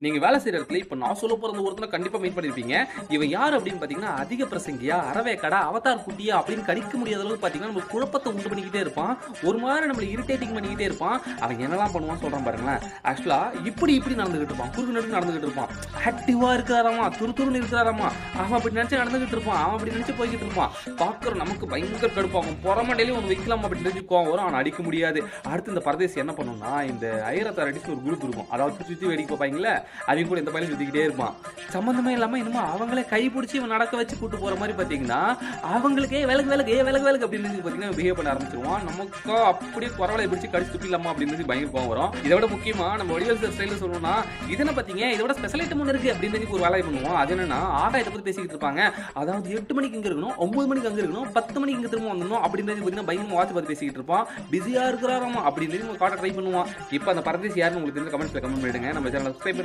நீங்க வேலை செய்யற இடத்துல இப்ப நான் சொல்ல போற ஒருத்தனை கண்டிப்பா மீட் பண்ணிருப்பீங்க. இவன் யார் அப்படின்னு பாத்தீங்கன்னா, அதிக பிரசங்கியா, அறவேக்கடா, அவதார் குட்டியா அப்படின்னு கணிக்க முடியாத அளவுக்கு பாத்தீங்கன்னா நம்ம குழப்பத்தை உண்டு பண்ணிக்கிட்டே இருப்பான். ஒரு மாதிரி நம்மள இரிட்டேட்டிங் பண்ணிக்கிட்டே இருப்பான். அவன் என்னெல்லாம் பண்ணுவான் சொல்றான் பாருங்களேன். ஆக்சுவலா இப்படி நடந்துகிட்டு இருப்பான். குறுக்கு நடுக்கு நடந்துகிட்டு இருப்பான். ஆக்டிவா இருக்கிறாராமா, துருதுருன்னு இருக்கிறாராமா. அவன் அப்படி நினைச்சு நடந்துகிட்டு இருப்பான். அவன் அப்படி நினைச்சு போய்கிட்டு இருப்பான். பாக்குற நமக்கு பயங்கர கடுப்பாகும். பொறமண்டையிலே ஒன்று வைக்கலாம் அப்படின்னு நினைச்சு கோவம் வரும். அவன் அடிக்க முடியாது. அடுத்து இந்த பரதேசி என்ன பண்ணும்னா, இந்த ஐரத்தார் அடிச்சு ஒரு குரூப் இருக்கும். அதாவது சுத்தி வேடிக்கை பார்ப்பாங்களே, அவங்க கூட இந்த பையன் சுத்திக்கிட்டே இருப்பான். சம்பந்தமே இல்லாம என்னமோ அவங்களே கைப்பிடிச்சி இவன் நடக்க வச்சு கூட்டு போற மாதிரி பாத்தீங்கன்னா, அவங்களுக்கே வேலைக்கு அப்படின்னு பாத்தீங்கன்னா பிஹேவ் பண்ண ஆரம்பிச்சிருவான். நமக்கு அப்படியே குறவலை பிடிச்சி கடிச்சு துப்பிடலாமா அப்படின்னு பயங்கர கோவம் வரும். இதை விட முக்கியமா நம்ம வடிவேல் சார் ஸ்டைல சொல்லணும்னா, இது என்ன பாத்தீங்க, இதோட ஸ்பெஷல் ஐட்டம் ஒன்று இருக்கு அப்படின்னு ஒரு வேலை பண்ணுவோம். அது என்னன்னா, ஆகாயத்தை பத்தி பேசிக்கிட்டு இருப்பாங்க. அதாவது 8 மணிக்கு இங்க இருக்கணும், 9 மணிக்கு அங்க இருக்கணும், 10 மணிக்கு இங்க திரும்ப வந்துடணும் அப்படின்னு பாத்தீங்கன்னா பயங்கரமா வாட்ச் பார்த்து பேசிக்கிட்டு இருப்பான். பிஸியா இருக்கிறாராமா அப்படின்னு காட்ட ட்ரை பண்ணுவான். இப்ப அந்த பரதேசி யாருன்னு உங்களுக்கு தெரிஞ்ச கமெண்ட்ஸ்ல கமெண்ட் பண்ணிடுங்க. நம்ம சேனலை சப்ஸ்கிரைப் பண்ணுங்க.